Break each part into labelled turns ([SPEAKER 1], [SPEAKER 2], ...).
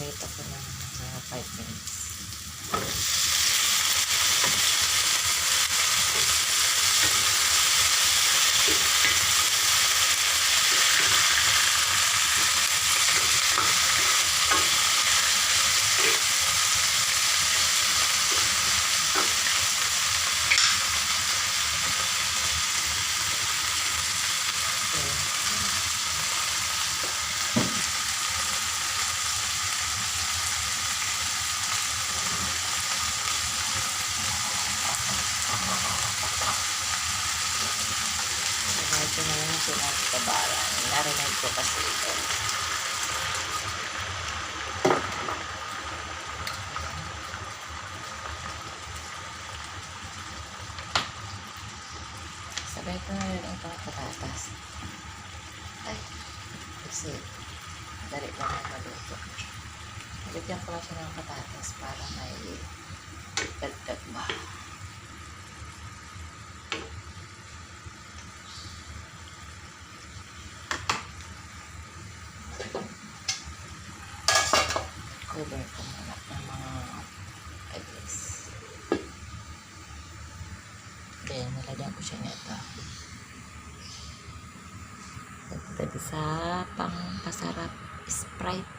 [SPEAKER 1] Wait ako ng mga 5 minutes. Ito na lang yung pinagkabalan. Narinig ko kasi ito. Sabay ko na rin ang patatas. Ay, kasi dali lang ang maluto. Nalagyan ko lang siya ng patatas para may dagdag ba. Cover ko muna ng mga eggs. Then, nilagyan ko siya nito. Dito sa pang-pasarap Sprite.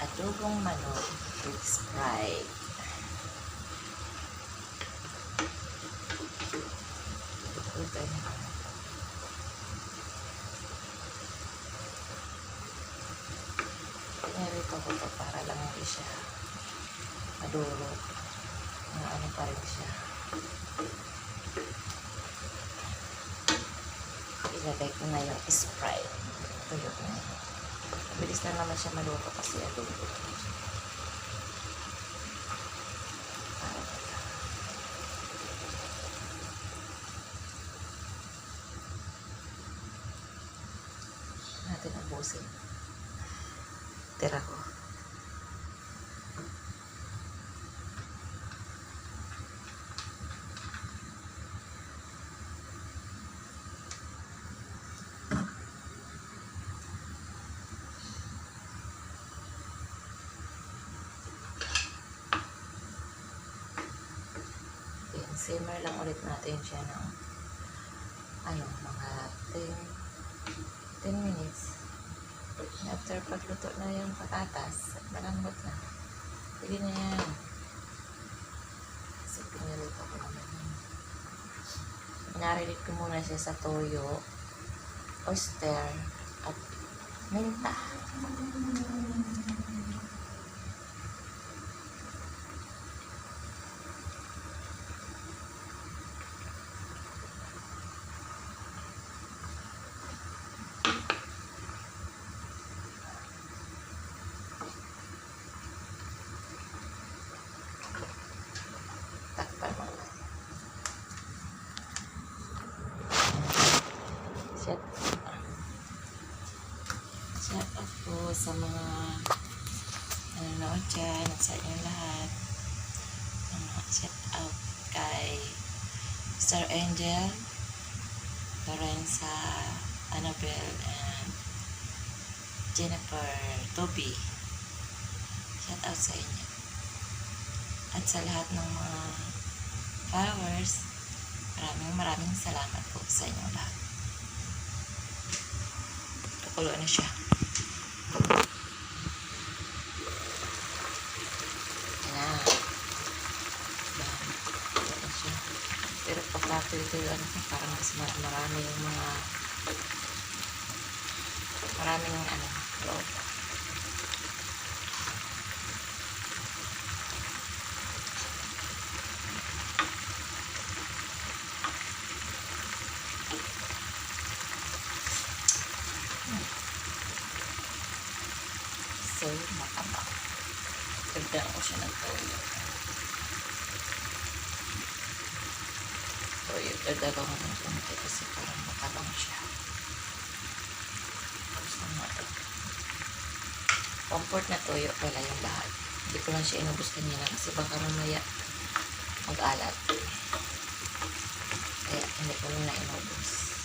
[SPEAKER 1] Adobong manok with Sprite. Okay. Pinarito ko ito para lang hindi siya maduro. Ano pa rin siya. Ilagay ko na yung Sprite. Tuyo ko na. Bilis na naman siya maluto kasi adobo. Natin ubusin. Tira ko. Simmer lang ulit natin siya ng mga 10 minutes. After pagluto na yung patatas, malambot na. Pwede na yan. So, pinaluto ko naman yun. Narilit ko muna siya sa toyo, oyster, at minta. Shout out po sa mga nanonood dyan at sa inyong lahat. Shout out kay Star Angel, Lorenza, Annabel, and Jennifer Toby. Shout out sa inyo. At sa lahat ng mga followers, maraming salamat po sa inyong lahat. Kukulo na siya. Ayan. Kukulo siya. Pero pagkatuloy ano siya, parang mas marami yung mga maraming loob. So, makaba. Dagdagan ko siya ng toyo. Dagdagan ko ng konti kasi parang makabang siya. Gusto mo ito. Comfort na toyo pala yung lahat. Hindi ko lang siya inubos kanina kasi baka mamaya mag-alat. Kaya hindi ko lang na inubos.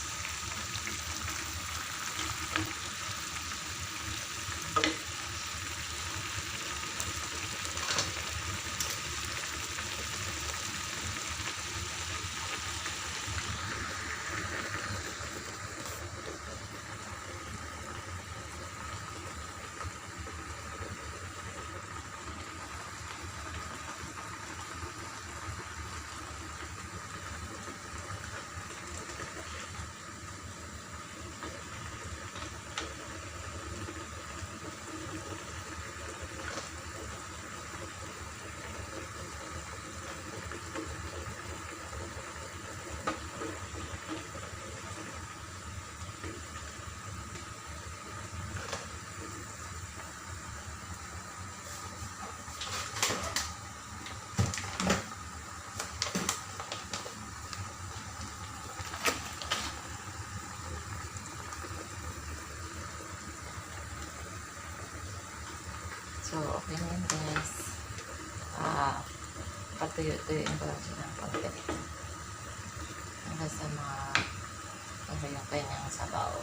[SPEAKER 1] So, okay na yun guys. Patuyo-tuyoin ko lang siya ng konti. Hanggang sa yung kanyang sabaw.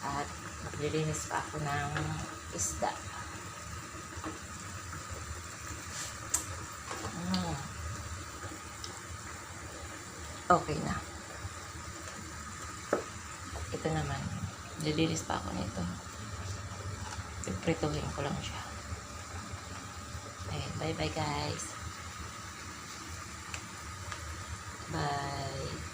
[SPEAKER 1] At maglilinis pa ako ng isda. Okay na. Ito naman. Maglilinis pa ako nito. Prituhin ko lang siya. Bye bye guys. Bye.